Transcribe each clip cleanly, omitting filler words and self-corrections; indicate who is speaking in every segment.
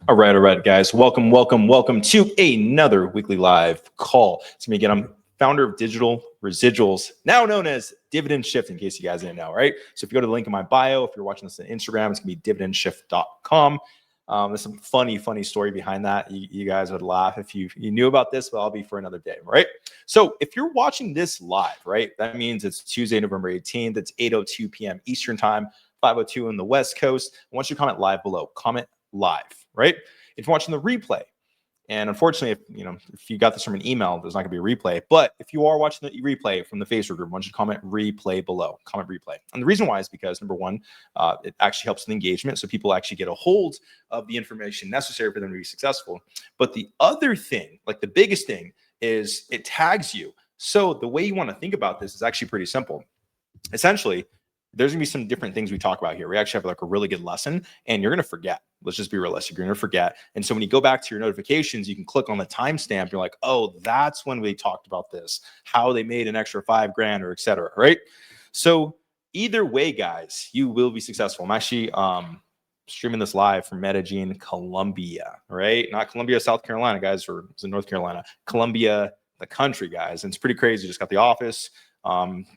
Speaker 1: All right, guys. Welcome to another weekly live call. It's me again. I'm founder of Digital Residuals, now known as Dividend Shift, in case you guys didn't know, right? So if you go to the link in my bio, if you're watching this on Instagram, it's going to be dividendshift.com. There's some funny story behind that. You guys would laugh if you knew about this, but I'll be for another day, right? So if you're watching this live, right, that means it's Tuesday, November 18th. It's 8:02 p.m. Eastern time, 5:02 on the West Coast. I want you to comment live below. Comment live, right? If you're watching the replay, and unfortunately, if you got this from an email, there's not going to be a replay. But if you are watching the replay from the Facebook group, I want you to comment replay below. Comment replay. And the reason why is because, number one, it actually helps with engagement. So people actually get a hold of the information necessary for them to be successful. But the other thing, like the biggest thing, is it tags you. So the way you want to think about this is actually pretty simple. Essentially, there's going to be some different things we talk about here. We actually have like a really good lesson, and you're going to forget. Let's just be realistic. You're going to forget. And so when you go back to your notifications, you can click on the timestamp. You're like, oh, that's when we talked about this, how they made an extra $5,000 or et cetera, right? So either way, guys, you will be successful. I'm actually streaming this live from Medellin, Colombia, right? Not Columbia, South Carolina, guys, or it's in North Carolina. Colombia, the country, guys. And it's pretty crazy. Just got the office.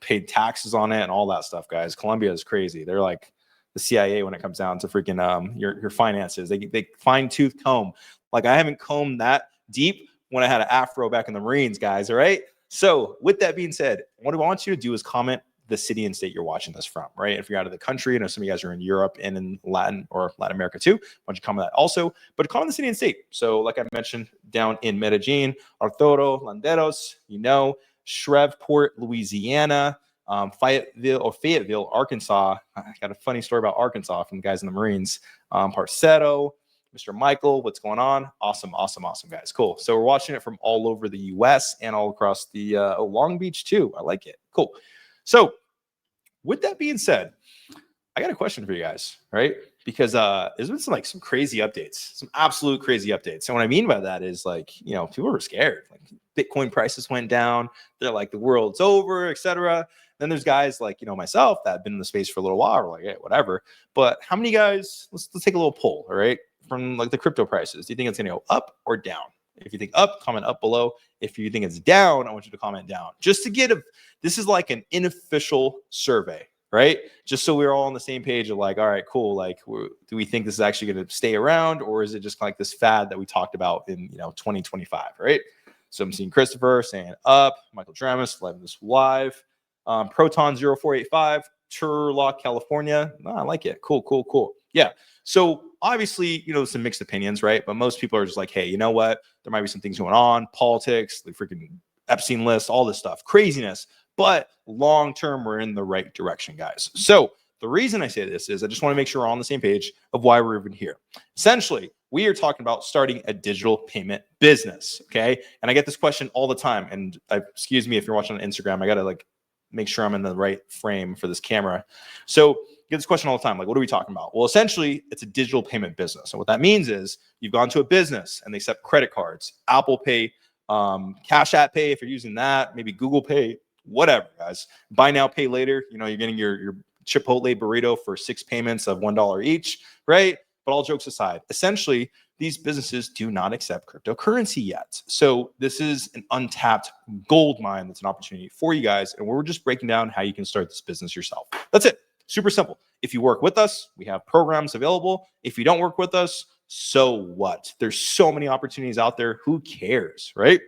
Speaker 1: Paid taxes on it and all that stuff, guys. Colombia is crazy. They're like the CIA when it comes down to freaking your finances. They fine tooth comb. Like I haven't combed that deep when I had an afro back in the Marines, guys. All right. So with that being said, what I want you to do is comment the city and state you're watching this from, right? If you're out of the country, I know some of you guys are in Europe and in Latin America too. Why don't you comment that also? But comment the city and state. So like I mentioned, down in Medellin, Arturo, Landeros, Shreveport, Louisiana, Fayetteville, Arkansas. I got a funny story about Arkansas from the guys in the Marines. Parceto, Mr. Michael, what's going on? Awesome, guys. Cool. So we're watching it from all over the U.S. and all across the Long Beach too. I like it. Cool. So with that being said, I got a question for you guys, right? Because there's been some crazy updates, some absolute crazy updates. And what I mean by that is people were scared. Like Bitcoin prices went down. They're like, the world's over, etc. Then there's guys like, myself that have been in the space for a little while. We're like, hey, whatever. But how many guys, let's take a little poll, all right? From like the crypto prices. Do you think it's going to go up or down? If you think up, comment up below. If you think it's down, I want you to comment down. Just to get this is like an unofficial survey, right? Just so we're all on the same page of like, all right, cool. Like, do we think this is actually going to stay around, or is it just like this fad that we talked about in 2025, right? So I'm seeing Christopher saying up, Michael Dramus, letting this live, Proton 0485, Turlock, California. Oh, I like it. Cool. Yeah. So obviously, some mixed opinions, right? But most people are just like, hey, you know what? There might be some things going on, politics, the freaking Epstein list, all this stuff, craziness. But long-term, we're in the right direction, guys. So the reason I say this is I just want to make sure we're on the same page of why we're even here. Essentially, we are talking about starting a digital payment business, okay? And I get this question all the time. And excuse me if you're watching on Instagram, I got to make sure I'm in the right frame for this camera. So I get this question all the time. Like, what are we talking about? Well, essentially, it's a digital payment business. And what that means is you've gone to a business and they accept credit cards, Apple Pay, Cash App Pay if you're using that, maybe Google Pay, whatever, guys. Buy now, pay later. You're getting your Chipotle burrito for 6 payments of $1 each, right? But all jokes aside, essentially, these businesses do not accept cryptocurrency yet. So this is an untapped gold mine that's an opportunity for you guys. And we're just breaking down how you can start this business yourself. That's it. Super simple. If you work with us, we have programs available. If you don't work with us, so what? There's so many opportunities out there. Who cares, right?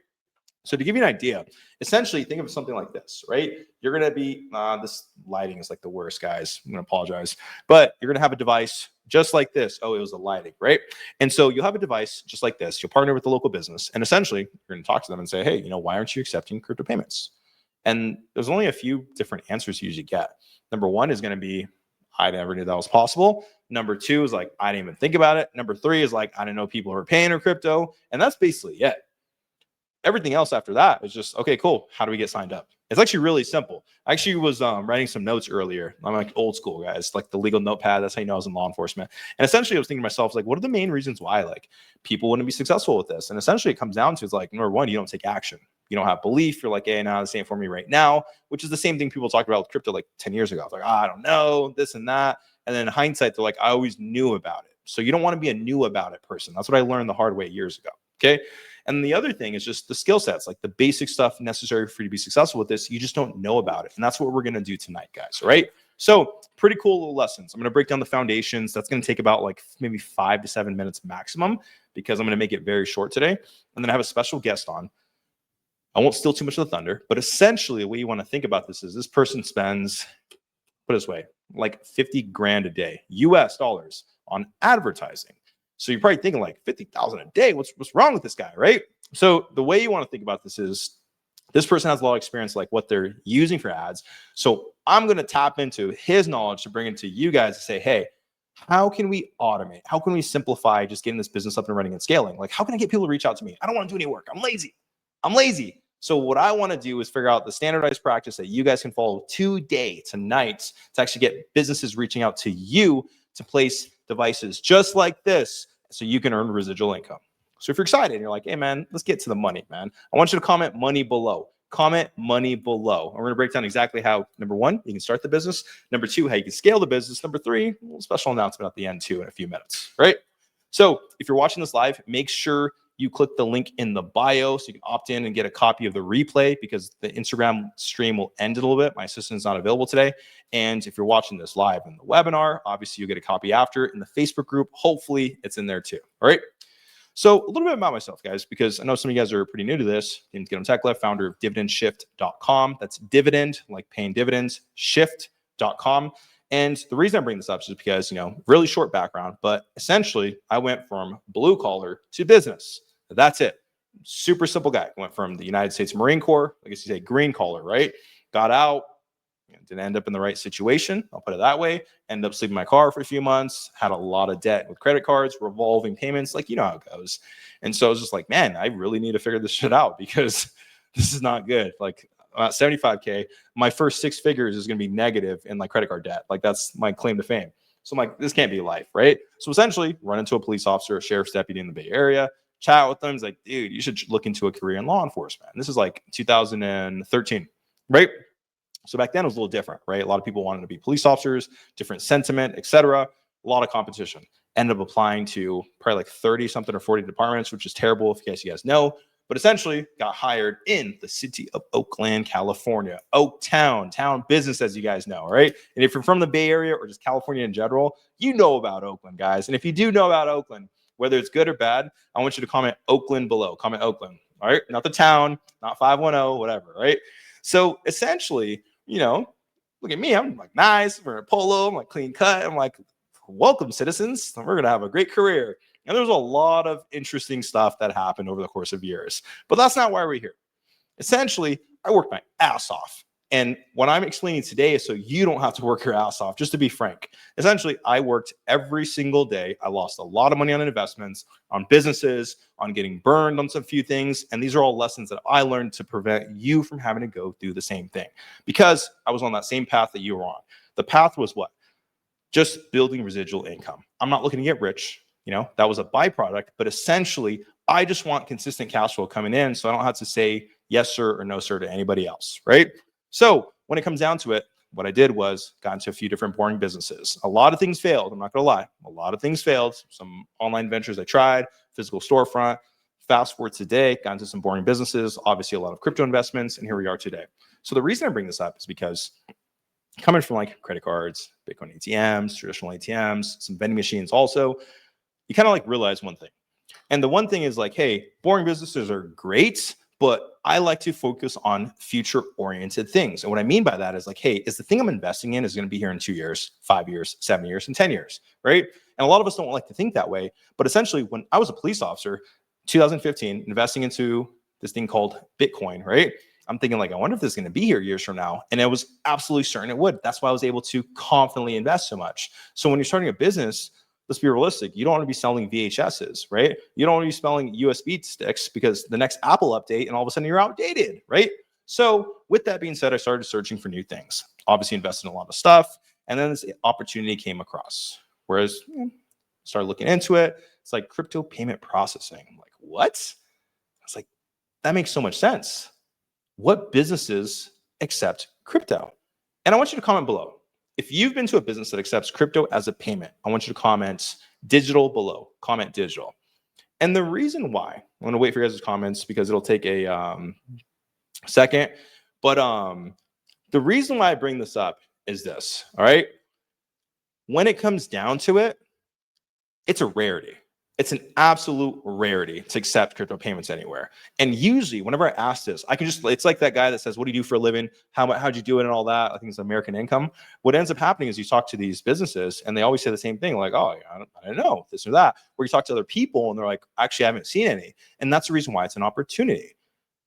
Speaker 1: So to give you an idea, essentially think of something like this, right? You're going to be, this lighting is like the worst, guys. I'm going to apologize. But you're going to have a device just like this. Oh, it was the lighting, right? And so you'll have a device just like this. You'll partner with the local business. And essentially, you're going to talk to them and say, hey, why aren't you accepting crypto payments? And there's only a few different answers you usually get. Number one is going to be, I never knew that was possible. Number two is like, I didn't even think about it. Number three is like, I didn't know people were paying or crypto. And that's basically it. Everything else after that is just, okay, cool. How do we get signed up? It's actually really simple. I actually was writing some notes earlier. I'm like old school, guys, like the legal notepad. That's how you know I was in law enforcement. And essentially I was thinking to myself, like, what are the main reasons why people wouldn't be successful with this? And essentially it comes down to is like, number one, you don't take action. You don't have belief. You're like, hey, no, this ain't for me right now, which is the same thing people talked about with crypto like 10 years ago. Like, I don't know, this and that. And then in hindsight, they're like, I always knew about it. So you don't want to be a new about it person. That's what I learned the hard way years ago. Okay. And the other thing is just the skill sets, like the basic stuff necessary for you to be successful with this. You just don't know about it. And that's what we're going to do tonight, guys. Right. So pretty cool little lessons. I'm going to break down the foundations. That's going to take about like maybe 5 to 7 minutes maximum, because I'm going to make it very short today. And then I have a special guest on. I won't steal too much of the thunder, but essentially the way you want to think about this is this person spends, put it this way, like 50 grand a day, US dollars, on advertising. So you're probably thinking like 50,000 a day. What's wrong with this guy, right? So the way you want to think about this is this person has a lot of experience, like what they're using for ads. So I'm going to tap into his knowledge to bring it to you guys to say, hey, how can we automate? How can we simplify just getting this business up and running and scaling? Like, how can I get people to reach out to me? I don't want to do any work. I'm lazy. So what I want to do is figure out the standardized practice that you guys can follow today, tonight, to actually get businesses reaching out to you to place devices just like this so you can earn residual income. So if you're excited and you're like, hey, man, let's get to the money, man. I want you to comment money below. Comment money below. And we're going to break down exactly how, number one, you can start the business. Number two, how you can scale the business. Number three, a little special announcement at the end too in a few minutes, right? So if you're watching this live, make sure you click the link in the bio so you can opt in and get a copy of the replay, because the Instagram stream will end a little bit. My assistant's not available today. And if you're watching this live in the webinar, obviously you'll get a copy after. In the Facebook group, hopefully it's in there too. All right. So a little bit about myself, guys, because I know some of you guys are pretty new to this. I'm Get on Tech Left, founder of dividendshift.com. That's dividend, like paying dividends, shift.com. And the reason I bring this up is because, really short background, but essentially I went from blue collar to business. That's it. Super simple guy. Went from the United States Marine Corps, I guess you say green collar, right? Got out, didn't end up in the right situation. I'll put it that way. Ended up sleeping in my car for a few months, had a lot of debt with credit cards, revolving payments, like, you know how it goes. And so I was just like, man, I really need to figure this shit out, because this is not good. Like, 75K, my first 6 figures is going to be negative in like credit card debt. Like, that's my claim to fame. So I'm like, this can't be life, right? So essentially run into a police officer, a sheriff's deputy in the Bay Area, chat with them. He's like, dude, you should look into a career in law enforcement. This is like 2013, right? So back then it was a little different, right? A lot of people wanted to be police officers, different sentiment, etc. A lot of competition. Ended up applying to probably like 30 something or 40 departments, which is terrible if you guys know. But essentially got hired in the city of Oakland, California. Oaktown, town business, as you guys know, right? And if you're from the Bay Area or just California in general, you know about Oakland, guys. And if you do know about Oakland, whether it's good or bad, I want you to comment Oakland below. Comment Oakland, all right? Not the town, not 510, whatever, right? So essentially, look at me. I'm like nice. I'm wearing a polo. I'm like clean cut. I'm like, welcome, citizens. We're going to have a great career. And there's a lot of interesting stuff that happened over the course of years. But that's not why we're here. Essentially, I worked my ass off. And what I'm explaining today is so you don't have to work your ass off, just to be frank. Essentially, I worked every single day. I lost a lot of money on investments, on businesses, on getting burned on some few things. And these are all lessons that I learned to prevent you from having to go through the same thing, because I was on that same path that you were on. The path was what? Just building residual income. I'm not looking to get rich. That was a byproduct, but essentially I just want consistent cash flow coming in so I don't have to say yes, sir, or no, sir to anybody else, right? So when it comes down to it, what I did was got into a few different boring businesses. A lot of things failed. I'm not going to lie. A lot of things failed. Some online ventures I tried, physical storefront. Fast forward today, got into some boring businesses, obviously a lot of crypto investments, and here we are today. So the reason I bring this up is because coming from like credit cards, Bitcoin ATMs, traditional ATMs, some vending machines also, you kind of like realize one thing. And the one thing is like, hey, boring businesses are great, but I like to focus on future-oriented things. And what I mean by that is like, hey, is the thing I'm investing in is going to be here in 2 years, 5 years, 7 years, and 10 years, right? And a lot of us don't like to think that way. But essentially, when I was a police officer, 2015, investing into this thing called Bitcoin, right? I'm thinking like, I wonder if this is going to be here years from now. And I was absolutely certain it would. That's why I was able to confidently invest so much. So when you're starting a business, let's be realistic. You don't want to be selling VHSs, right? You don't want to be selling USB sticks because the next Apple update and all of a sudden you're outdated, right? So with that being said, I started searching for new things. Obviously invested in a lot of stuff. And then this opportunity came across. Whereas started looking into it. It's like crypto payment processing. I'm like, what? I was like, that makes so much sense. What businesses accept crypto? And I want you to comment below. if you've been to a business that accepts crypto as a payment, I want you to comment digital below. Comment digital. And the reason why, I'm going to wait for you guys' comments because it'll take a second. But the reason why I bring this up is this, all right? When it comes down to it, it's a rarity. It's an absolute rarity to accept crypto payments anywhere. And usually, whenever I ask this, I can just, it's like that guy that says, what do you do for a living? How'd you do it and all that? I think it's American income. What ends up happening is you talk to these businesses and they always say the same thing, like, oh, I don't know, this or that. Or you talk to other people and they're like, actually, I haven't seen any. And that's the reason why it's an opportunity.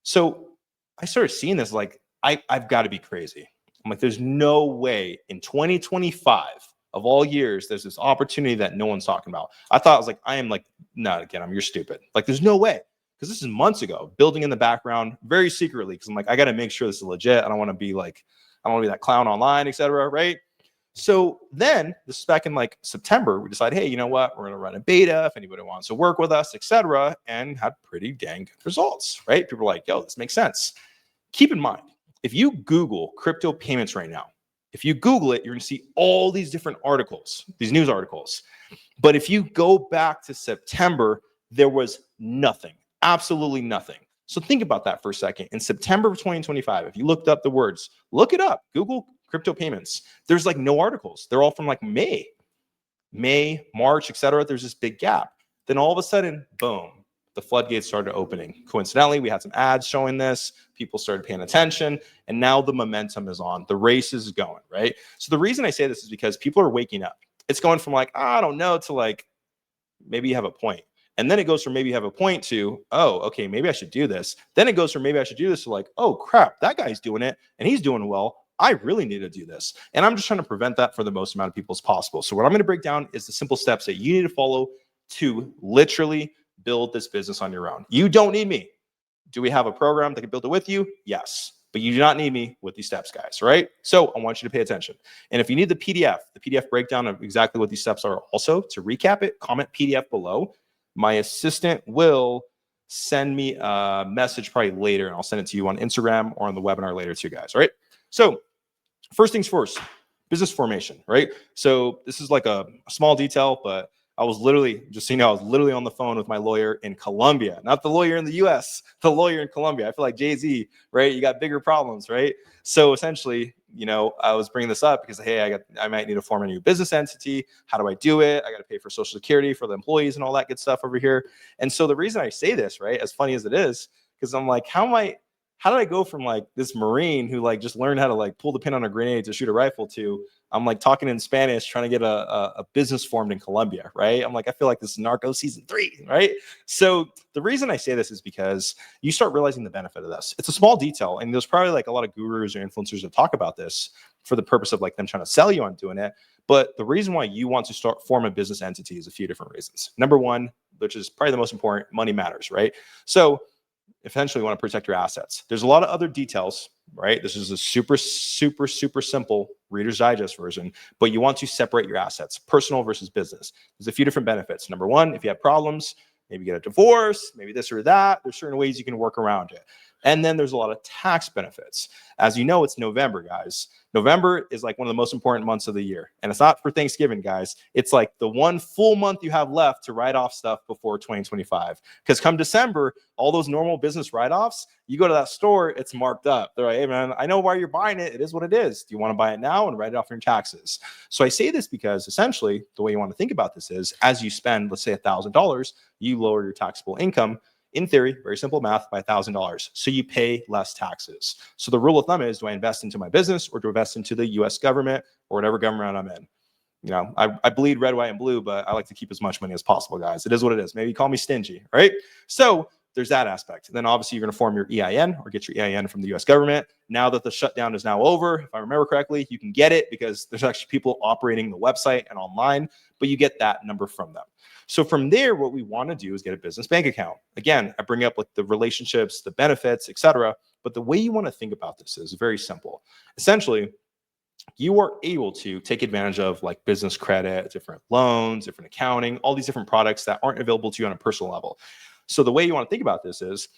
Speaker 1: So I started seeing this, like, I've got to be crazy. I'm like, there's no way in 2025 of all years, there's this opportunity that no one's talking about. I thought, I was like, I am like, no, again, you're stupid. Like, there's no way. Because this is months ago, building in the background very secretly. Because I'm like, I got to make sure this is legit. I don't want to be that clown online, etc. Right? So then this is back in like September, we decided, hey, you know what? We're going to run a beta if anybody wants to work with us, etc. And had pretty dang good results, right? People are like, yo, this makes sense. Keep in mind, if you Google crypto payments right now, if you Google it, you're going to see all these different articles, these news articles. But if you go back to September, there was nothing, absolutely nothing. So think about that for a second. In September of 2025, if you looked up the words, look it up, Google crypto payments, there's like no articles. They're all from like May, March, etc. There's this big gap. Then all of a sudden, boom, the floodgates started opening. Coincidentally, we had some ads showing this. People started paying attention, and now the momentum is on. The race is going, right? So the reason I say this is because people are waking up. It's going from like, I don't know, to like, maybe you have a point. And then it goes from maybe you have a point to, oh, okay, maybe I should do this. Then it goes from maybe I should do this to like, oh, crap, that guy's doing it, and he's doing well. I really need to do this. And I'm just trying to prevent that for the most amount of people as possible. So what I'm going to break down is the simple steps that you need to follow to literally build this business on your own. You don't need me. Do we have a program that can build it with you? Yes. But you do not need me with these steps, guys, right? So I want you to pay attention. And if you need the PDF breakdown of exactly what these steps are also, to recap it, comment PDF below. My assistant will send me a message probably later, and I'll send it to you on Instagram or on the webinar later too, guys, all right? So first things first, business formation, right? So this is like a small detail, but I was literally, just so you know, I was literally on the phone with my lawyer in Colombia, not the lawyer in the US, the lawyer in Colombia. I feel like Jay-Z, right? You got bigger problems, right? So essentially, you know, I was bringing this up because, hey, I might need to form a new business entity. How do I do it? I got to pay for Social Security for the employees and all that good stuff over here. And so the reason I say this, right, as funny as it is, because I'm like, how did I go from like this Marine who like just learned how to like pull the pin on a grenade to shoot a rifle to I'm like talking in Spanish, trying to get a business formed in Colombia, right? I'm like, I feel like this is Narco season 3, right? So the reason I say this is because you start realizing the benefit of this. It's a small detail, and there's probably like a lot of gurus or influencers that talk about this for the purpose of like them trying to sell you on doing it. But the reason why you want to form a business entity is a few different reasons. Number one, which is probably the most important, money matters, right? So essentially you want to protect your assets. There's a lot of other details, right? This is a super simple Reader's Digest version, but you want to separate your assets, personal versus business. There's a few different benefits. Number one, if you have problems, maybe get a divorce, maybe this or that, there's certain ways you can work around it. And then there's a lot of tax benefits. As you know, it's November, guys. November is like one of the most important months of the year. And it's not for Thanksgiving, guys. It's like the one full month you have left to write off stuff before 2025. Because come December, all those normal business write-offs, you go to that store, it's marked up. They're like, hey, man, I know why you're buying it. It is what it is. Do you want to buy it now and write it off your taxes? So I say this because essentially the way you want to think about this is as you spend, let's say $1,000, you lower your taxable income. In theory, very simple math, by $1,000. So you pay less taxes. So the rule of thumb is, do I invest into my business or do I invest into the US government or whatever government I'm in? You know, I bleed red, white, and blue, but I like to keep as much money as possible, guys. It is what it is. Maybe call me stingy, right? So there's that aspect. Then obviously you're going to form your EIN or get your EIN from the US government. Now that the shutdown is now over, if I remember correctly, you can get it because there's actually people operating the website and online, but you get that number from them. So from there, what we want to do is get a business bank account. Again, I bring up like the relationships, the benefits, etc. But the way you want to think about this is very simple. Essentially, you are able to take advantage of like business credit, different loans, different accounting, all these different products that aren't available to you on a personal level. So the way you want to think about this is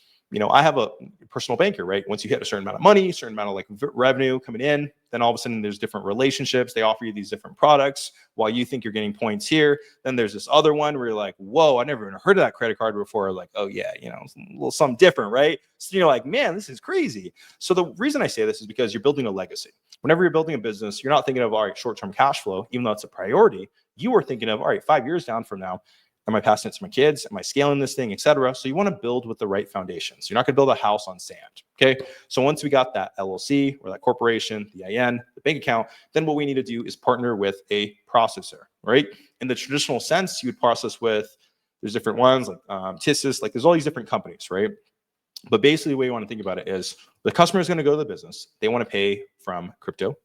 Speaker 1: I have a personal banker, right? Once you hit a certain amount of money, a certain amount of like revenue coming in, then all of a sudden there's different relationships. They offer you these different products while you think you're getting points here. Then there's this other one where you're like, whoa, I never even heard of that credit card before. Like, oh yeah, it's a little something different, right? So you're like, man, this is crazy. So the reason I say this is because you're building a legacy. Whenever you're building a business, you're not thinking of, all right, short-term cash flow, even though it's a priority. You are thinking of, all right, 5 years down from now, am I passing it to my kids? Am I scaling this thing, et cetera? So you want to build with the right foundations. You're not going to build a house on sand. Okay. So once we got that LLC or that corporation, the IN, the bank account, then what we need to do is partner with a processor, right? In the traditional sense, you would process with, there's different ones like TISIS, like there's all these different companies, right? But basically the way you want to think about it is the customer is going to go to the business. They want to pay from crypto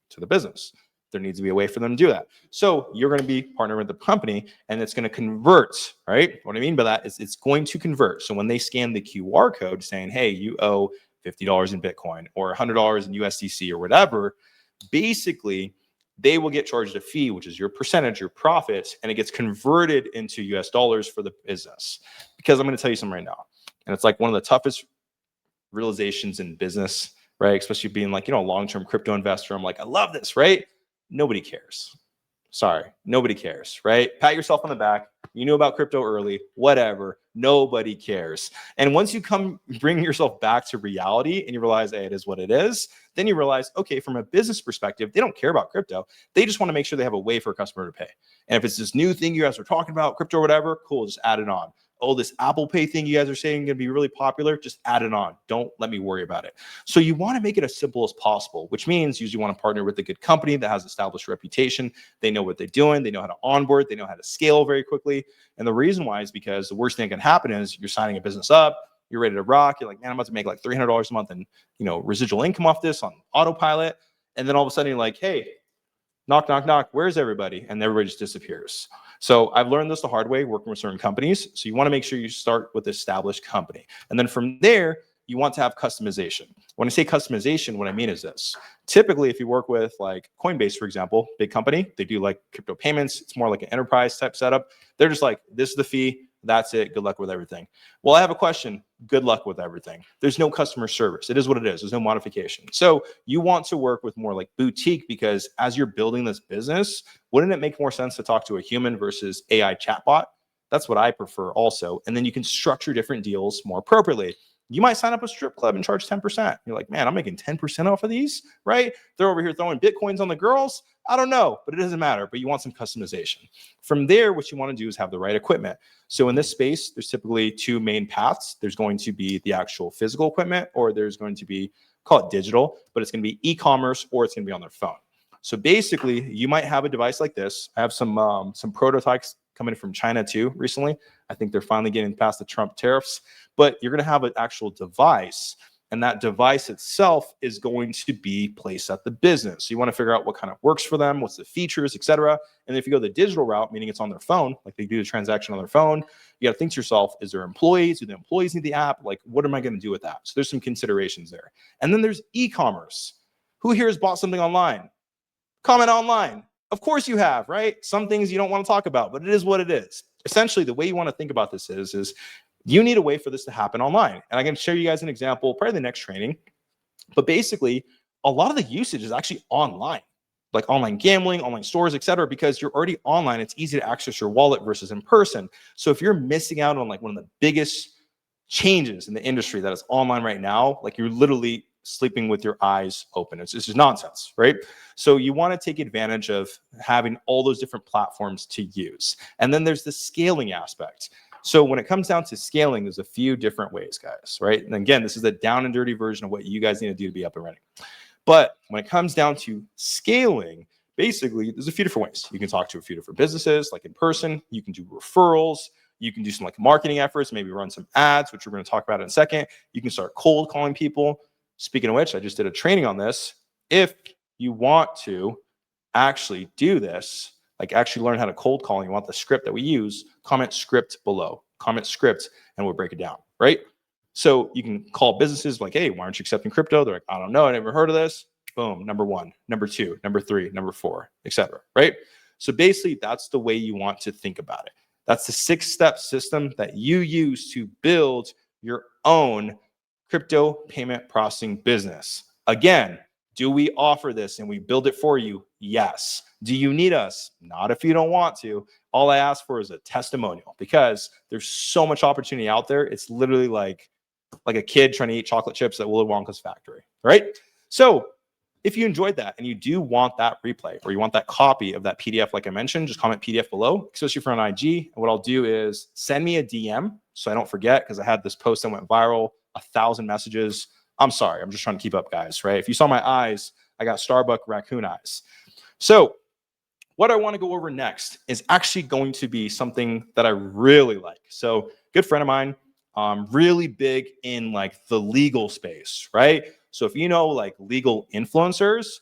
Speaker 1: to the business. There needs to be a way for them to do that. So you're going to be partnering with the company and it's going to convert, right? What I mean by that is it's going to convert. So when they scan the QR code saying, hey, you owe $50 in Bitcoin or $100 in USDC or whatever, basically they will get charged a fee, which is your percentage, your profits, and it gets converted into US dollars for the business. Because I'm going to tell you something right now. And it's like one of the toughest realizations in business, right? Especially being like, a long-term crypto investor. I'm like, I love this, right? Nobody cares. Sorry, nobody cares, right? Pat yourself on the back. You knew about crypto early, whatever. Nobody cares. And once you bring yourself back to reality and you realize, hey, it is what it is, then you realize, okay, from a business perspective, they don't care about crypto. They just want to make sure they have a way for a customer to pay. And if it's this new thing you guys are talking about, crypto or whatever, cool, just add it on. Oh, this Apple Pay thing you guys are saying is going to be really popular, just add it on. Don't let me worry about it. So you want to make it as simple as possible, which means you usually want to partner with a good company that has established reputation. They know what they're doing. They know how to onboard. They know how to scale very quickly. And the reason why is because the worst thing that can happen is you're signing a business up, you're ready to rock. You're like, man, I'm about to make like $300 a month and residual income off this on autopilot. And then all of a sudden you're like, hey, knock, knock, knock, where's everybody? And everybody just disappears. So I've learned this the hard way working with certain companies. So you want to make sure you start with an established company. And then from there, you want to have customization. When I say customization, what I mean is this. Typically, if you work with like Coinbase, for example, big company, they do like crypto payments. It's more like an enterprise type setup. They're just like, this is the fee. That's it. Good luck with everything. Well, I have a question. Good luck with everything. There's no customer service. It is what it is. There's no modification. So you want to work with more like boutique because as you're building this business, wouldn't it make more sense to talk to a human versus AI chatbot? That's what I prefer also. And then you can structure different deals more appropriately. You might sign up a strip club and charge 10%. You're like, man, I'm making 10% off of these, right? They're over here throwing Bitcoins on the girls. I don't know, but it doesn't matter. But you want some customization. From there, what you want to do is have the right equipment. So in this space, there's typically two main paths. There's going to be the actual physical equipment, or there's going to be, call it digital, but it's going to be e-commerce or it's going to be on their phone. So basically, you might have a device like this. I have some prototypes coming from China too recently. I think they're finally getting past the Trump tariffs, but you're going to have an actual device, and that device itself is going to be placed at the business. So you want to figure out what kind of works for them, what's the features, et cetera. And if you go the digital route, meaning it's on their phone, like they do the transaction on their phone, you got to think to yourself, is there employees? Do the employees need the app? Like, what am I going to do with that? So there's some considerations there. And then there's e-commerce. Who here has bought something online? Comment online. Of course you have, right? Some things you don't want to talk about, but it is what it is. Essentially, the way you want to think about this is you need a way for this to happen online. And I can show you guys an example, probably the next training. But basically, a lot of the usage is actually online, like online gambling, online stores, et cetera, because you're already online. It's easy to access your wallet versus in person. So if you're missing out on like one of the biggest changes in the industry that is online right now, like you're literally sleeping with your eyes open. It's just nonsense, right? So you want to take advantage of having all those different platforms to use. And then there's the scaling aspect. So when it comes down to scaling, there's a few different ways, guys, right? And again, this is the down and dirty version of what you guys need to do to be up and running. But when it comes down to scaling, basically, there's a few different ways. You can talk to a few different businesses, like in person. You can do referrals. You can do some like marketing efforts, maybe run some ads, which we're going to talk about in a second. You can start cold calling people. Speaking of which, I just did a training on this. If you want to actually do this, like actually learn how to cold call, and you want the script that we use, comment script below. Comment script, and we'll break it down, right? So you can call businesses like, hey, why aren't you accepting crypto? They're like, I don't know, I never heard of this. Boom, number one, number two, number three, number four, etc. Right? So basically, that's the way you want to think about it. That's the 6-step system that you use to build your own crypto payment processing business. Again, do we offer this and we build it for you? Yes. Do you need us? Not if you don't want to. All I ask for is a testimonial, because there's so much opportunity out there. It's literally like a kid trying to eat chocolate chips at Willy Wonka's factory, right? So if you enjoyed that and you do want that replay, or you want that copy of that PDF, like I mentioned, just comment PDF below, especially for an IG. And what I'll do is send me a DM so I don't forget, because I had this post that went viral, 1,000 messages. I'm sorry. I'm just trying to keep up, guys, right? If you saw my eyes, I got Starbucks raccoon eyes. So what I want to go over next is actually going to be something that I really like. So good friend of mine, really big in like the legal space, right? So if you know like legal influencers,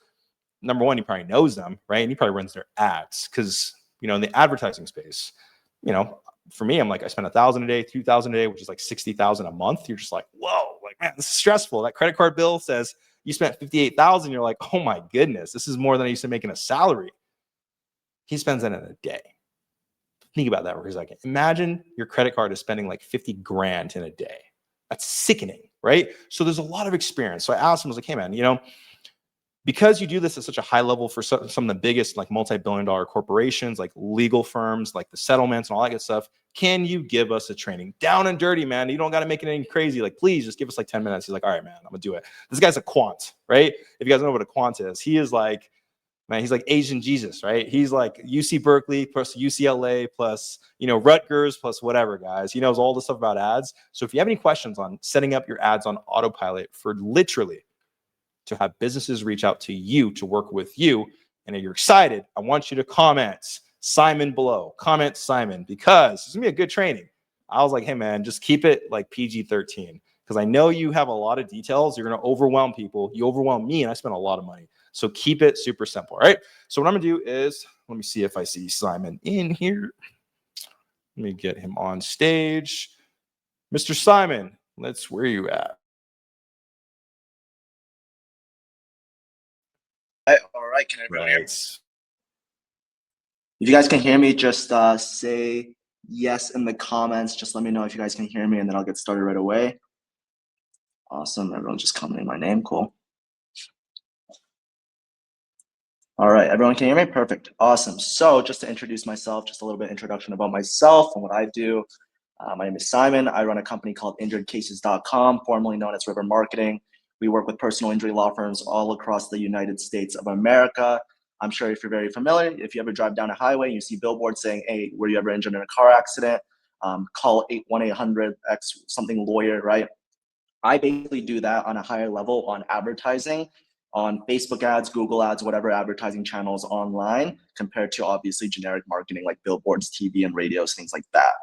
Speaker 1: number one, he probably knows them, right? And he probably runs their ads, because, you know, in the advertising space, you know, for me, I'm like, I spend 1,000 a day, 2,000 a day, which is like 60,000 a month. You're just like, whoa, like, man, this is stressful. That credit card bill says you spent 58,000. You're like, oh my goodness, this is more than I used to make in a salary. He spends that in a day. Think about that for a second. Imagine your credit card is spending like 50 grand in a day. That's sickening, right? So there's a lot of experience. So I asked him, I was like, hey man, you know, because you do this at such a high level for some of the biggest like multi-billion-dollar corporations, like legal firms, like the settlements and all that good stuff, can you give us a training down and dirty, man? You don't got to make it any crazy. Like, please just give us like 10 minutes. He's like, all right, man, I'm gonna do it. This guy's a quant, right? If you guys know what a quant is, he is like, man, he's like Asian Jesus, right? He's like UC Berkeley plus UCLA plus, you know, Rutgers plus whatever, guys. He knows all the stuff about ads. So if you have any questions on setting up your ads on autopilot for literally to have businesses reach out to you to work with you, and if you're excited, I want you to comment Simon below. Comment Simon, because it's gonna be a good training. I was like, hey man, just keep it like PG-13, because I know you have a lot of details. You're gonna overwhelm people. You overwhelm me, and I spend a lot of money. So keep it super simple, all right? So what I'm gonna do is, let me see if I see Simon in here. Let me get him on stage. Mr. Simon, where are you at?
Speaker 2: All right, can everyone hear me? If you guys can hear me, just say yes in the comments. Just let me know if you guys can hear me, and then I'll get started right away. Awesome, everyone just commenting my name, cool. All right, everyone can hear me? Perfect, awesome. So just to introduce myself, just a little bit introduction about myself and what I do. My name is Simon. I run a company called injuredcases.com, formerly known as River Marketing. We work with personal injury law firms all across the United States of America. I'm sure if you're very familiar, if you ever drive down a highway and you see billboards saying, hey, were you ever injured in a car accident? Call 1-800-X something lawyer, right? I basically do that on a higher level on advertising, on Facebook ads, Google ads, whatever advertising channels online, compared to obviously generic marketing like billboards, TV and radios, things like that.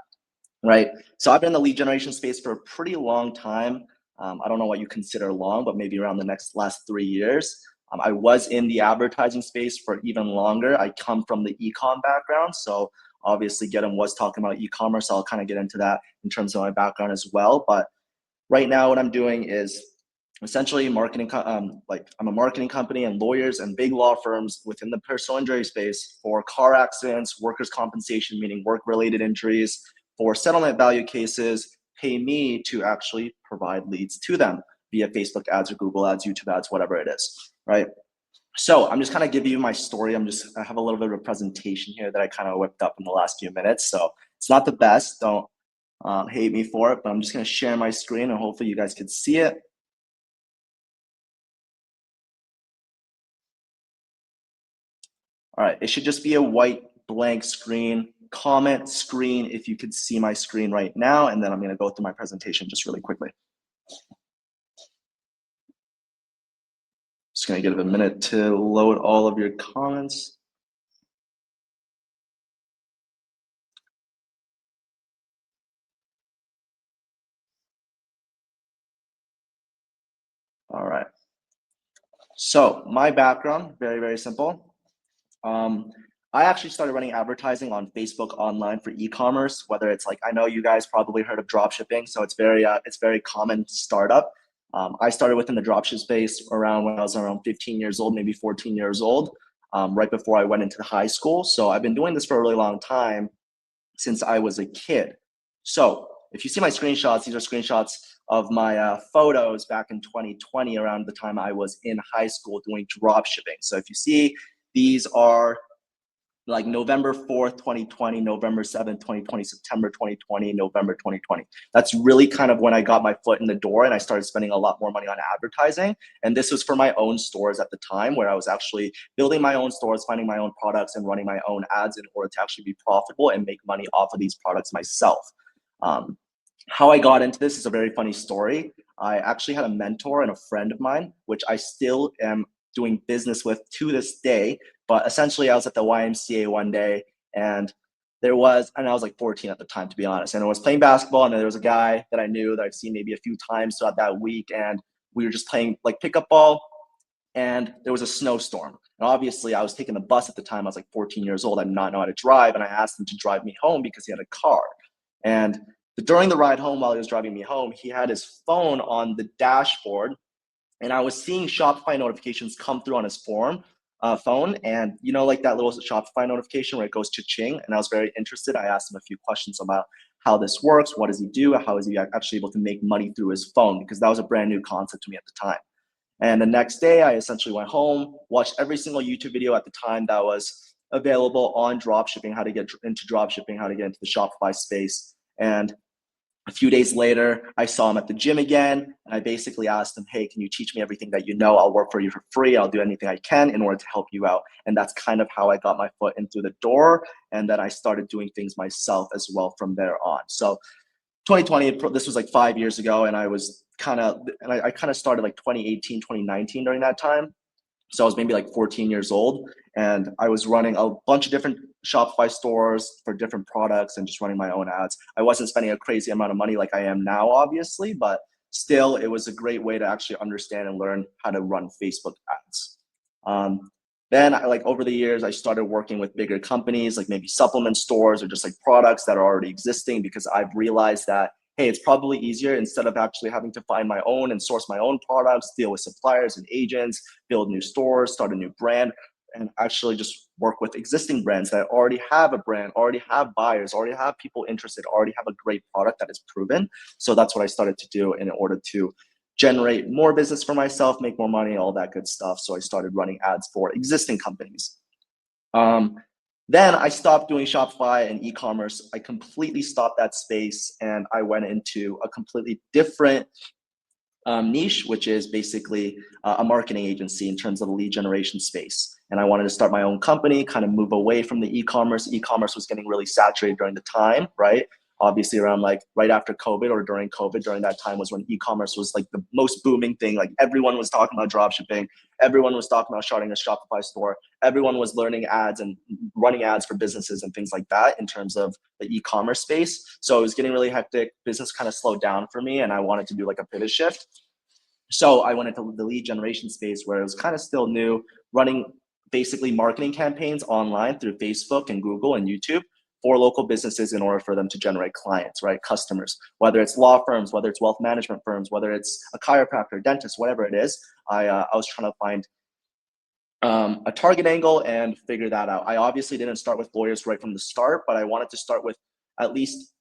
Speaker 2: Right. So I've been in the lead generation space for a pretty long time. I don't know what you consider long, but maybe around the last 3 years. I was in the advertising space for even longer. I come from the e-com background. So obviously Gedem was talking about e-commerce. I'll kind of get into that in terms of my background as well. But right now what I'm doing is essentially marketing, like I'm a marketing company, and lawyers and big law firms within the personal injury space for car accidents, workers' compensation, meaning work-related injuries, for settlement value cases, pay me to actually provide leads to them via Facebook ads or Google ads, YouTube ads, whatever it is, right? So I'm just kind of giving you my story. I have a little bit of a presentation here that I kind of whipped up in the last few minutes. So it's not the best, don't hate me for it, but I'm just gonna share my screen and hopefully you guys can see it. All right, it should just be a white blank screen. Comment screen if you could see my screen right now, and then I'm gonna go through my presentation just really quickly. Just gonna give it a minute to load all of your comments. All right. So my background, very, very simple. I actually started running advertising on Facebook online for e-commerce, whether it's like, I know you guys probably heard of drop shipping, so it's very common startup. I started within the dropship space around when I was around 15 years old, maybe 14 years old, right before I went into high school. So I've been doing this for a really long time, since I was a kid. So if you see my screenshots, these are screenshots of my photos back in 2020, around the time I was in high school doing drop shipping. So if you see, these are like November 4th, 2020, November 7th, 2020, September 2020, November 2020. That's really kind of when I got my foot in the door and I started spending a lot more money on advertising. And this was for my own stores at the time, where I was actually building my own stores, finding my own products and running my own ads in order to actually be profitable and make money off of these products myself. How I got into this is a very funny story. I actually had a mentor and a friend of mine, which I still am doing business with to this day. But essentially, I was at the YMCA one day, and I was like 14 at the time, to be honest. And I was playing basketball, and there was a guy that I knew that I've seen maybe a few times throughout that week, and we were just playing like pickup ball, and there was a snowstorm. And obviously, I was taking the bus at the time. I was like 14 years old. I did not know how to drive, and I asked him to drive me home because he had a car. And during the ride home, while he was driving me home, he had his phone on the dashboard, and I was seeing Shopify notifications come through on his phone. And like that little Shopify notification where it goes cha-ching, and I was very interested. I asked him a few questions about how this works, what does he do, how is he actually able to make money through his phone, because that was a brand new concept to me at the time. And the next day, I essentially went home, watched every single YouTube video at the time that was available on dropshipping, how to get into dropshipping, how to get into the Shopify space. And a few days later, I saw him at the gym again, and I basically asked him, hey, can you teach me everything that you know? I'll work for you for free. I'll do anything I can in order to help you out. And that's kind of how I got my foot in through the door. And then I started doing things myself as well from there on. So 2020, this was like 5 years ago, and I kind of started like 2018, 2019 during that time. So I was maybe like 14 years old, and I was running a bunch of different Shopify stores for different products and just running my own ads. I wasn't spending a crazy amount of money like I am now, obviously, but still it was a great way to actually understand and learn how to run Facebook ads. Then over the years, I started working with bigger companies, like maybe supplement stores or just like products that are already existing, because I've realized that, hey, it's probably easier, instead of actually having to find my own and source my own products, deal with suppliers and agents, build new stores, start a new brand, and actually just work with existing brands that already have a brand, already have buyers, already have people interested, already have a great product that is proven. So that's what I started to do in order to generate more business for myself, make more money, all that good stuff. So I started running ads for existing companies. Then I stopped doing Shopify and e-commerce. I completely stopped that space, and I went into a completely different niche, which is basically a marketing agency in terms of the lead generation space. And I wanted to start my own company, kind of move away from the e-commerce. E-commerce was getting really saturated during the time, right? Obviously around like right after COVID or during COVID, during that time was when e-commerce was like the most booming thing. Like everyone was talking about drop shipping. Everyone was talking about starting a Shopify store. Everyone was learning ads and running ads for businesses and things like that in terms of the e-commerce space. So it was getting really hectic. Business kind of slowed down for me, and I wanted to do like a pivot shift. So I went into the lead generation space, where it was kind of still new, running basically marketing campaigns online through Facebook and Google and YouTube for local businesses in order for them to generate clients, right? Customers, whether it's law firms, whether it's wealth management firms, whether it's a chiropractor, dentist, whatever it is. I was trying to find a target angle and figure that out. I obviously didn't start with lawyers right from the start, but I wanted to start with at least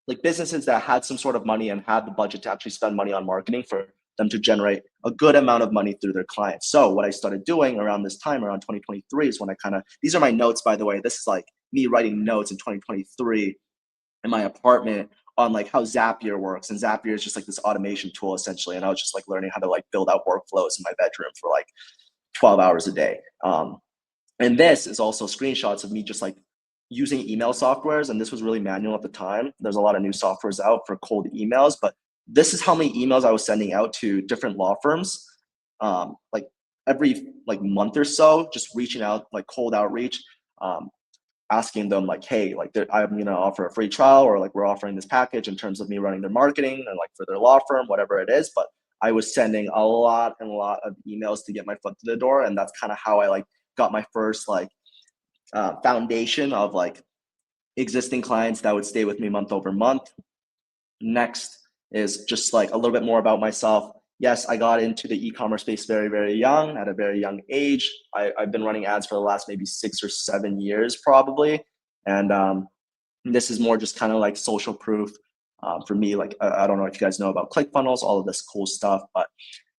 Speaker 2: like businesses that had some sort of money and had the budget to actually spend money on marketing for them to generate a good amount of money through their clients. So what I started doing around this time, around 2023, is when these are my notes, by the way. This is like me writing notes in 2023 in my apartment on like how Zapier works. And Zapier is just like this automation tool essentially. And I was just like learning how to like build out workflows in my bedroom for like 12 hours a day. And this is also screenshots of me just like using email softwares. And this was really manual at the time. There's a lot of new softwares out for cold emails, but this is how many emails I was sending out to different law firms, like every like month or so, just reaching out, like cold outreach, asking them like, hey, like I'm gonna offer a free trial, or like we're offering this package in terms of me running their marketing and like for their law firm, whatever it is. But I was sending a lot of emails to get my foot to the door, and that's kind of how I like got my first like foundation of like existing clients that would stay with me month over month. Next is just like a little bit more about myself. Yes, I got into the e-commerce space very, very young, at a very young age. I've been running ads for the last maybe 6 or 7 years probably. And this is more just kind of like social proof For me, like, I don't know if you guys know about ClickFunnels, all of this cool stuff, but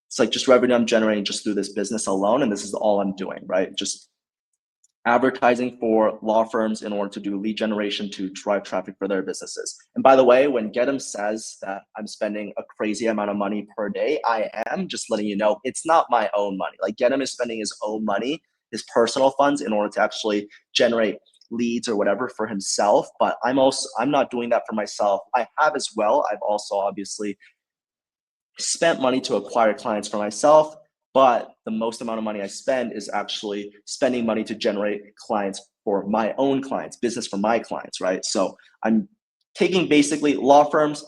Speaker 2: it's like just revenue I'm generating just through this business alone. And this is all I'm doing, right? Just advertising for law firms in order to do lead generation to drive traffic for their businesses. And by the way, when Getem says that I'm spending a crazy amount of money per day, I am just letting you know it's not my own money. Like Getem is spending his own money, his personal funds in order to actually generate leads or whatever for himself. But I'm not doing that for myself. I have as well. I've also obviously spent money to acquire clients for myself, but the most amount of money I spend is actually spending money to generate clients for my own clients, business for my clients, right? So I'm taking basically law firms,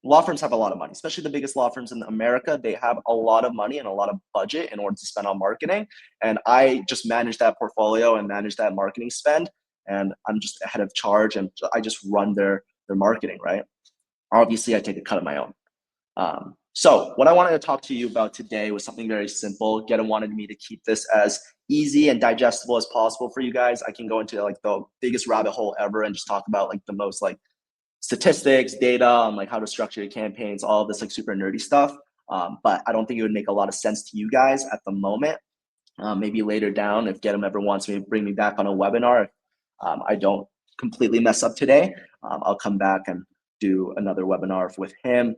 Speaker 2: law firms have a lot of money, especially the biggest law firms in America. They have a lot of money and a lot of budget in order to spend on marketing. And I just manage that portfolio and manage that marketing spend. And I'm just ahead of charge and I just run their marketing, right? Obviously, I take a cut of my own. So what I wanted to talk to you about today was something very simple. Getem wanted me to keep this as easy and digestible as possible for you guys. I can go into like the biggest rabbit hole ever and just talk about like the most like statistics, data, on like how to structure your campaigns, all of this like super nerdy stuff. But I don't think it would make a lot of sense to you guys at the moment. Maybe later down, if Getem ever wants me to bring me back on a webinar, I don't completely mess up today, I'll come back and do another webinar with him.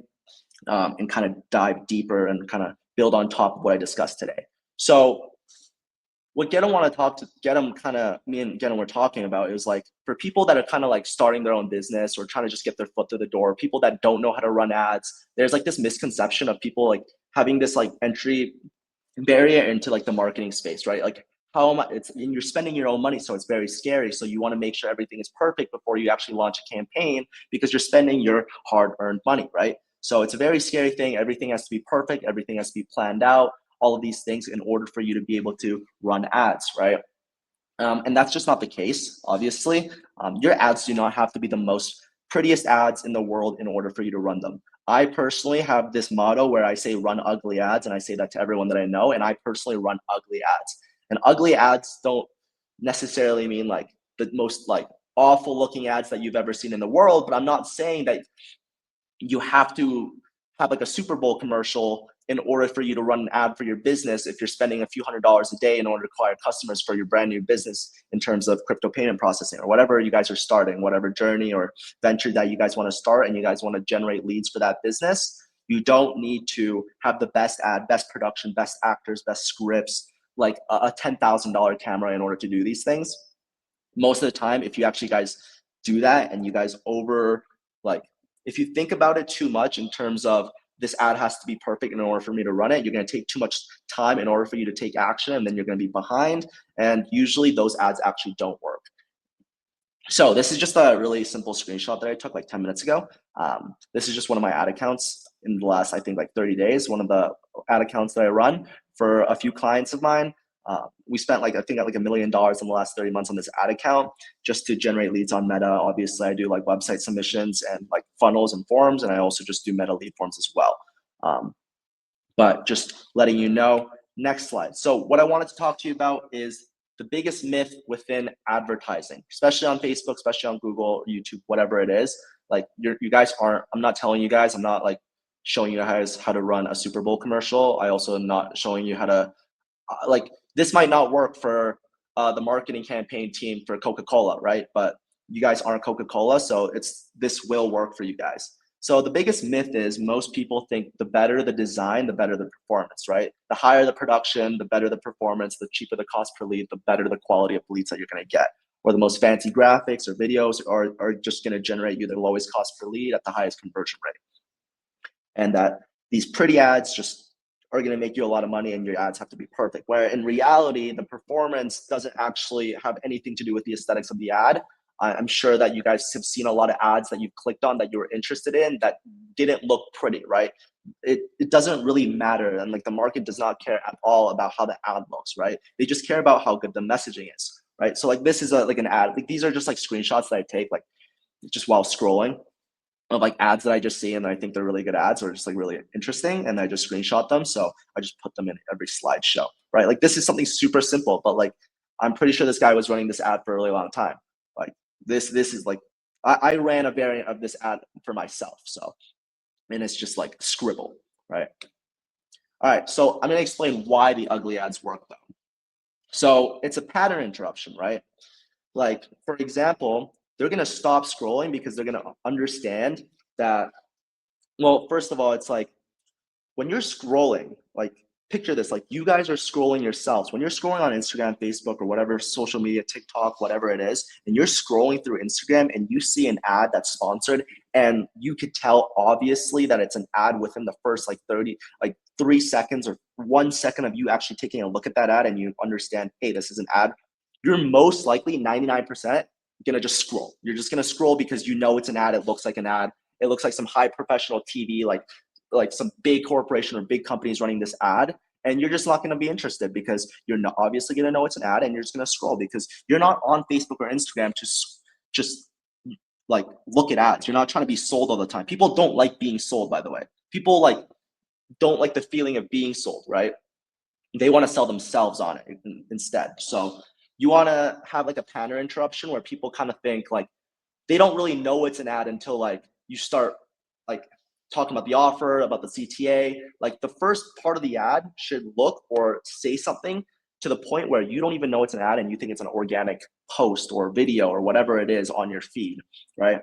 Speaker 2: And kind of dive deeper and kind of build on top of what I discussed today. So what me and Getem were talking about is like for people that are kind of like starting their own business or trying to just get their foot through the door, people that don't know how to run ads, there's like this misconception of people like having this like entry barrier into like the marketing space, right? Like you're spending your own money, so it's very scary. So you want to make sure everything is perfect before you actually launch a campaign because you're spending your hard-earned money, right? So it's a very scary thing. Everything has to be perfect. Everything has to be planned out, all of these things in order for you to be able to run ads, right? And that's just not the case, obviously. Your ads do not have to be the most prettiest ads in the world in order for you to run them. I personally have this motto where I say run ugly ads, and I say that to everyone that I know, and I personally run ugly ads. And ugly ads don't necessarily mean like the most like awful looking ads that you've ever seen in the world, but I'm not saying that you have to have like a Super Bowl commercial in order for you to run an ad for your business if you're spending a few $100s a day in order to acquire customers for your brand new business in terms of crypto payment processing or whatever you guys are starting, whatever journey or venture that you guys want to start and you guys want to generate leads for that business. You don't need to have the best ad, best production, best actors, best scripts, like a $10,000 camera in order to do these things. Most of the time, if you actually guys do that and you guys if you think about it too much in terms of this ad has to be perfect in order for me to run it, you're going to take too much time in order for you to take action, and then you're going to be behind. And usually those ads actually don't work. So this is just a really simple screenshot that I took like 10 minutes ago. This is just one of my ad accounts in the last, I think, like 30 days, one of the ad accounts that I run for a few clients of mine. We spent like, I think like $1 million in the last 30 months on this ad account just to generate leads on Meta. Obviously I do like website submissions and like funnels and forms. And I also just do Meta lead forms as well. But just letting you know. Next slide. So what I wanted to talk to you about is the biggest myth within advertising, especially on Facebook, especially on Google, YouTube, whatever it is. Like you guys aren't, I'm not telling you guys, I'm not like showing you guys how to run a Super Bowl commercial. I also am not showing you how to like, this might not work for the marketing campaign team for Coca-Cola, right? But you guys aren't Coca-Cola, so this will work for you guys. So the biggest myth is most people think the better the design, the better the performance, right? The higher the production, the better the performance, the cheaper the cost per lead, the better the quality of leads that you're going to get. Or the most fancy graphics or videos are just going to generate you the lowest cost per lead at the highest conversion rate. And that these pretty ads just are going to make you a lot of money and your ads have to be perfect. Where in reality, the performance doesn't actually have anything to do with the aesthetics of the ad. I'm sure that you guys have seen a lot of ads that you've clicked on that you were interested in that didn't look pretty, right? It doesn't really matter. And like the market does not care at all about how the ad looks, right? They just care about how good the messaging is, right? So like this is like an ad. Like these are just like screenshots that I take like just while scrolling of like ads that I just see and I think they're really good ads or just like really interesting and I just screenshot them. So I just put them in every slideshow, right? Like this is something super simple, but like I'm pretty sure this guy was running this ad for a really long time. Like this is like I ran a variant of this ad for myself. So, and it's just like scribble, right? All right, so I'm gonna explain why the ugly ads work though. So it's a pattern interruption, right? Like, for example, they're gonna stop scrolling because they're gonna understand that, well, first of all, it's like when you're scrolling, like picture this, like you guys are scrolling yourselves. When you're scrolling on Instagram, Facebook, or whatever social media, TikTok, whatever it is, and you're scrolling through Instagram and you see an ad that's sponsored, and you could tell obviously that it's an ad within the first like 30, like 3 seconds or 1 second of you actually taking a look at that ad, and you understand, hey, this is an ad, you're most likely 99% gonna just scroll. You're just gonna scroll because you know it's an ad, it looks like an ad. It looks like some high professional TV, like some big corporation or big companies running this ad, and you're just not going to be interested because you're not obviously going to know it's an ad, and you're just going to scroll because you're not on Facebook or Instagram to just like look at ads. You're not trying to be sold all the time. People don't like being sold, by the way. People like don't like the feeling of being sold, right? They want to sell themselves on it instead. So you want to have like a pattern interruption where people kind of think like they don't really know it's an ad until like you start like talking about the offer, about the CTA. Like the first part of the ad should look or say something to the point where you don't even know it's an ad and you think it's an organic post or video or whatever it is on your feed, right?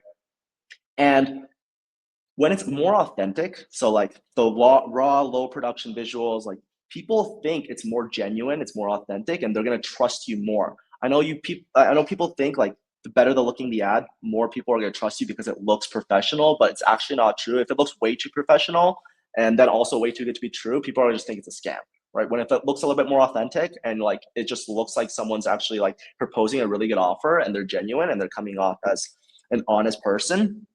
Speaker 2: And when it's more authentic, so like the raw, low production visuals, like people think it's more genuine, it's more authentic, and they're gonna trust you more. I know people think like the better the looking the ad, more people are gonna trust you because it looks professional, but it's actually not true. If it looks way too professional and then also way too good to be true, people are just think it's a scam, right? When if it looks a little bit more authentic and like it just looks like someone's actually like proposing a really good offer and they're genuine and they're coming off as an honest person,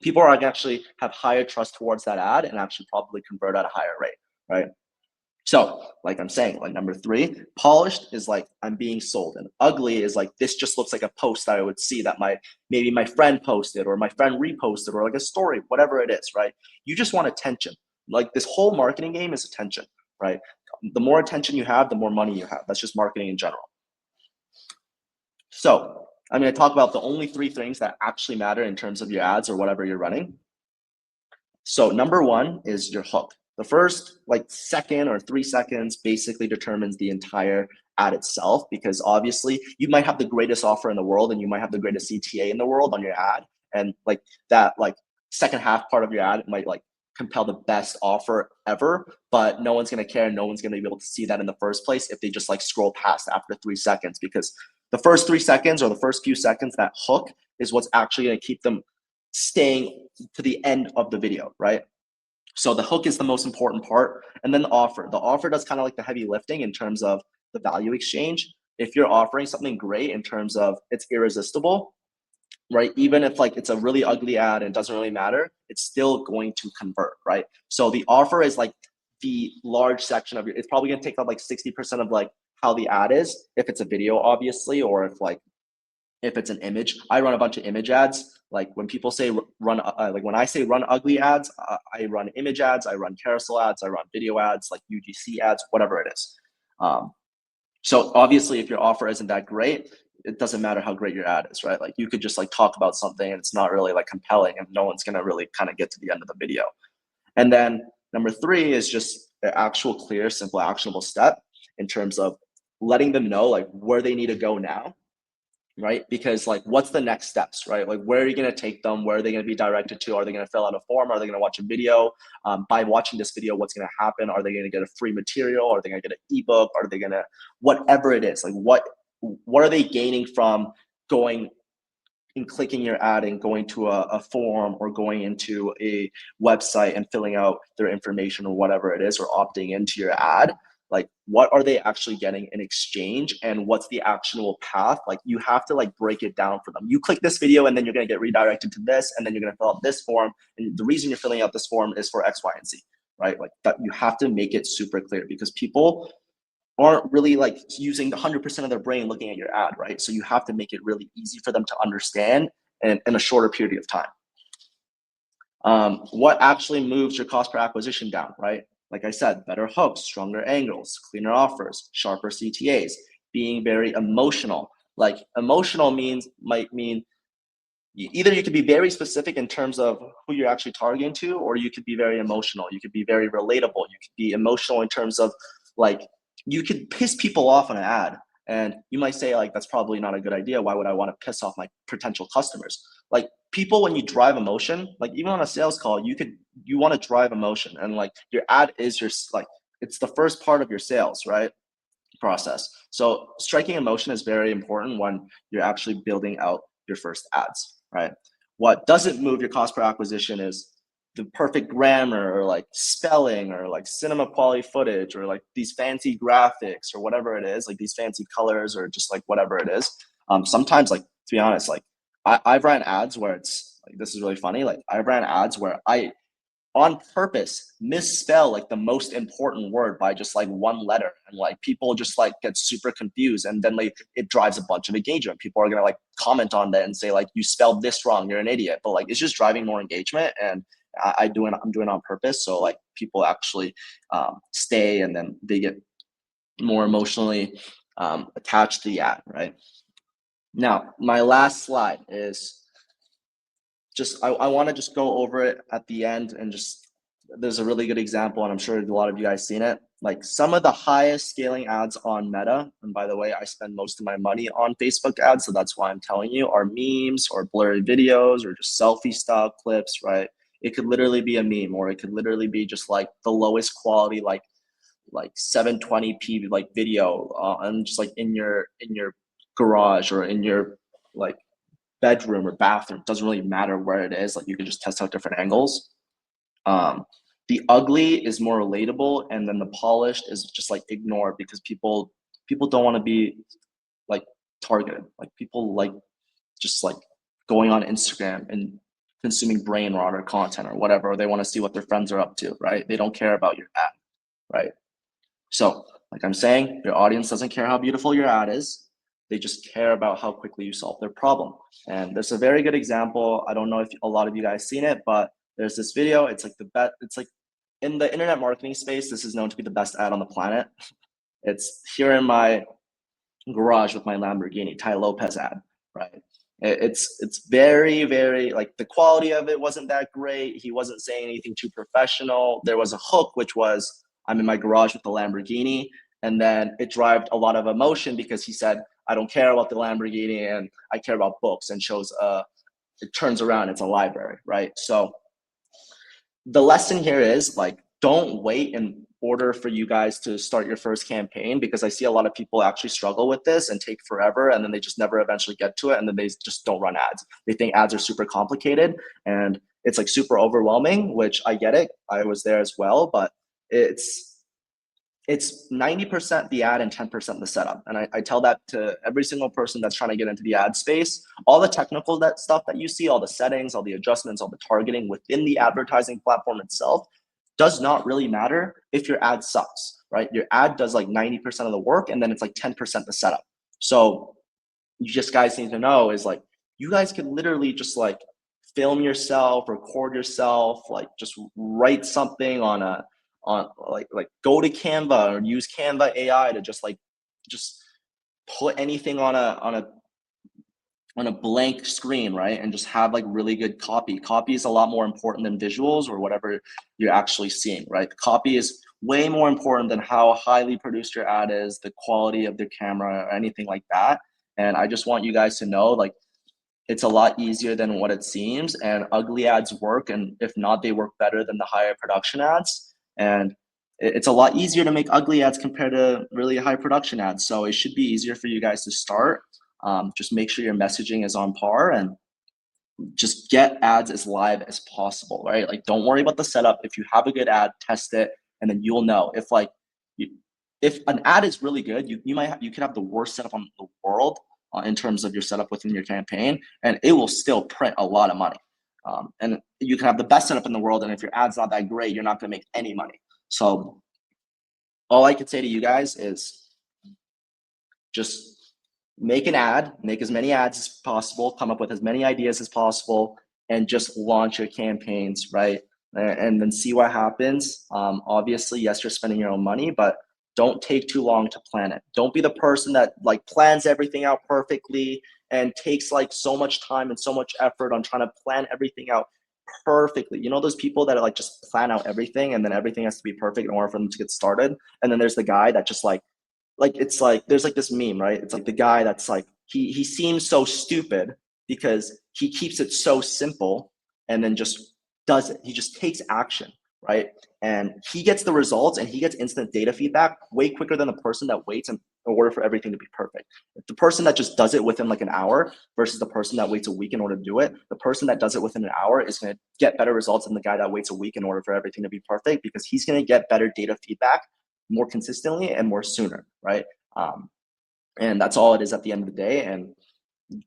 Speaker 2: people are actually have higher trust towards that ad and actually probably convert at a higher rate, right? So, like I'm saying, like number three, polished is like I'm being sold, and ugly is like this just looks like a post that I would see that maybe my friend posted or my friend reposted or like a story, whatever it is, right? You just want attention. Like this whole marketing game is attention, right? The more attention you have, the more money you have. That's just marketing in general. So I'm going to talk about the only three things that actually matter in terms of your ads or whatever you're running. So number one is your hook. The first like second or 3 seconds basically determines the entire ad itself, because obviously you might have the greatest offer in the world and you might have the greatest CTA in the world on your ad. And like that, like second half part of your ad might like compel the best offer ever, but no one's going to care. No one's going to be able to see that in the first place if they just like scroll past after 3 seconds, because the first 3 seconds or the first few seconds, that hook is what's actually going to keep them staying to the end of the video, right? So the hook is the most important part. And then the offer. The offer does kind of like the heavy lifting in terms of the value exchange. If you're offering something great in terms of it's irresistible, right? Even if like it's a really ugly ad and it doesn't really matter, it's still going to convert, right? So the offer is like the large section of your, it's probably gonna take up like 60% of like how the ad is, if it's a video, obviously, or if it's an image. I run a bunch of image ads. Like when people say run, like when I say run ugly ads, I run image ads, I run carousel ads, I run video ads, like UGC ads, whatever it is. So obviously, if your offer isn't that great, it doesn't matter how great your ad is, right? Like you could just like talk about something and it's not really like compelling, and no one's gonna really kind of get to the end of the video. And then number three is just an actual clear, simple, actionable step in terms of letting them know like where they need to go now, right? Because like, what's the next steps, right? Like, where are you going to take them? Where are they going to be directed to? Are they going to fill out a form? Are they going to watch a video? By watching this video, what's going to happen? Are they going to get a free material? Are they going to get an ebook? Are they going to, whatever it is, like what are they gaining from going and clicking your ad and going to a form or going into a website and filling out their information or whatever it is, or opting into your ad? Like what are they actually getting in exchange, and what's the actionable path? Like you have to like break it down for them. You click this video and then you're going to get redirected to this, and then you're going to fill out this form, and the reason you're filling out this form is for X, Y, and Z, right? Like that, you have to make it super clear, because people aren't really like using 100% of their brain looking at your ad, right? So you have to make it really easy for them to understand in a shorter period of time. What actually moves your cost per acquisition down, right? Like I said, better hooks, stronger angles, cleaner offers, sharper CTAs, being very emotional. Like emotional might mean either you could be very specific in terms of who you're actually targeting to, or you could be very emotional. You could be very relatable. You could be emotional in terms of like, you could piss people off on an ad. And you might say like, that's probably not a good idea. Why would I want to piss off my potential customers? Like people, when you drive emotion, like even on a sales call, you want to drive emotion, and like your ad is your, like, it's the first part of your sales, right? Process. So striking emotion is very important when you're actually building out your first ads, right? What doesn't move your cost per acquisition is the perfect grammar or like spelling or like cinema quality footage or like these fancy graphics or whatever it is, like these fancy colors or just like whatever it is. Sometimes, like, to be honest, like I've ran ads where it's like, this is really funny. Like I've ran ads where I on purpose misspell like the most important word by just like one letter, and like people just like get super confused, and then like it drives a bunch of engagement. People are gonna like comment on that and say like, you spelled this wrong, you're an idiot. But like it's just driving more engagement, and I'm doing it on purpose, so like people actually stay, and then they get more emotionally attached to the ad, right? Now my last slide is just I want to just go over it at the end, and just, there's a really good example, and I'm sure a lot of you guys seen it. Like some of the highest scaling ads on Meta, and by the way, I spend most of my money on Facebook ads, so that's why I'm telling you, are memes or blurry videos or just selfie style clips, right? It could literally be a meme, or it could literally be just like the lowest quality, like 720p like video, and just like in your garage or in your like bedroom or bathroom. It doesn't really matter where it is. Like you can just test out different angles. The ugly is more relatable, and then the polished is just like ignored, because people don't want to be like targeted. Like people like just like going on Instagram and consuming brain rot or content or whatever, or they want to see what their friends are up to, right? They don't care about your ad, right? So like I'm saying, your audience doesn't care how beautiful your ad is. They just care about how quickly you solve their problem. And there's a very good example. I don't know if a lot of you guys seen it, but there's this video. It's like the best. It's like in the internet marketing space, this is known to be the best ad on the planet. It's here in my garage with my Lamborghini, Ty Lopez ad, right? It's very, very, like, the quality of it wasn't that great. He wasn't saying anything too professional. There was a hook, which was, I'm in my garage with the Lamborghini. And then it drove a lot of emotion because he said, I don't care about the Lamborghini and I care about books, and shows it turns around, it's a library, right? So the lesson here is like, don't wait in order for you guys to start your first campaign, because I see a lot of people actually struggle with this and take forever, and then they just never eventually get to it, and then they just don't run ads. They think ads are super complicated and it's like super overwhelming, which I get it. I was there as well, but it's 90% the ad and 10% the setup. And I tell that to every single person that's trying to get into the ad space. All the technical stuff that you see, all the settings, all the adjustments, all the targeting within the advertising platform itself does not really matter if your ad sucks, right? Your ad does like 90% of the work, and then it's like 10% the setup. So you just guys need to know is like, you guys can literally just like film yourself, record yourself, like just write something on like go to Canva or use Canva AI to just put anything on a blank screen, right? And just have like really good copy. Copy is a lot more important than visuals or whatever you're actually seeing, right? Copy is way more important than how highly produced your ad is, the quality of the camera, or anything like that. And I just want you guys to know, like, it's a lot easier than what it seems, and ugly ads work. And if not, they work better than the higher production ads. And it's a lot easier to make ugly ads compared to really high production ads. So it should be easier for you guys to start. Just make sure your messaging is on par, and just get ads as live as possible, right? Like, don't worry about the setup. If you have a good ad, test it, and then you'll know. If an ad is really good, you can have the worst setup in the world in terms of your setup within your campaign, and it will still print a lot of money. And you can have the best setup in the world, and if your ad's not that great, you're not going to make any money. So all I could say to you guys is just make an ad, make as many ads as possible, come up with as many ideas as possible, and just launch your campaigns, right? And then see what happens. Obviously, yes, you're spending your own money, but don't take too long to plan it. Don't be the person that like plans everything out perfectly and takes like so much time and so much effort on trying to plan everything out perfectly. You know those people that are like just plan out everything and then everything has to be perfect in order for them to get started. And then there's the guy that just like it's like there's like this meme, right? It's like the guy that's like he seems so stupid because he keeps it so simple and then just does it. He just takes action, right? And he gets the results and he gets instant data feedback way quicker than the person that waits in order for everything to be perfect. If the person that just does it within like an hour versus the person that waits a week in order to do it, the person that does it within an hour is going to get better results than the guy that waits a week in order for everything to be perfect, because he's going to get better data feedback more consistently and more sooner, right? And that's all it is at the end of the day. And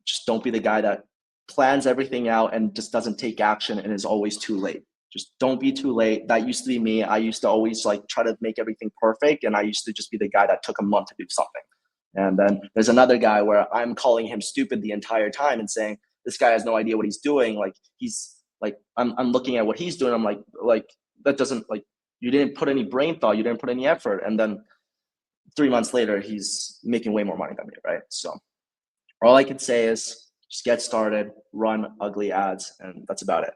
Speaker 2: just don't be the guy that plans everything out and just doesn't take action and is always too late. Just don't be too late. That used to be me. I used to always like try to make everything perfect, and I used to just be the guy that took a month to do something. And then there's another guy where I'm calling him stupid the entire time and saying this guy has no idea what he's doing. Like he's like I'm looking at what he's doing. I'm like that doesn't, like, you didn't put any brain thought, you didn't put any effort, and then 3 months later he's making way more money than me, right? So all I can say is just get started, run ugly ads, and that's about it.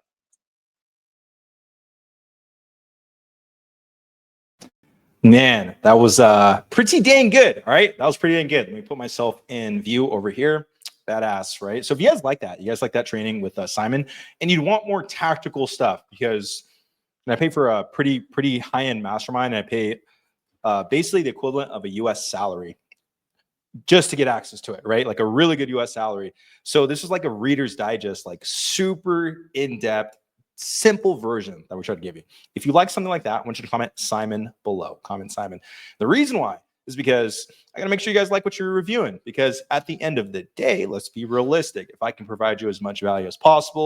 Speaker 1: Man, that was pretty dang good. All right, that was pretty dang good. Let me put myself in view over here. Badass, right? So if you guys like that, training with Simon, and you'd want more tactical stuff, because I pay for a pretty high end mastermind, and I pay basically the equivalent of a U.S. salary just to get access to it, right? Like a really good US salary. So this is like a Reader's Digest, like super in-depth, simple version that we try to give you. If you like something like that, I want you to comment Simon below. Comment Simon. The reason why is because I got to make sure you guys like what you're reviewing, because at the end of the day, let's be realistic. If I can provide you as much value as possible,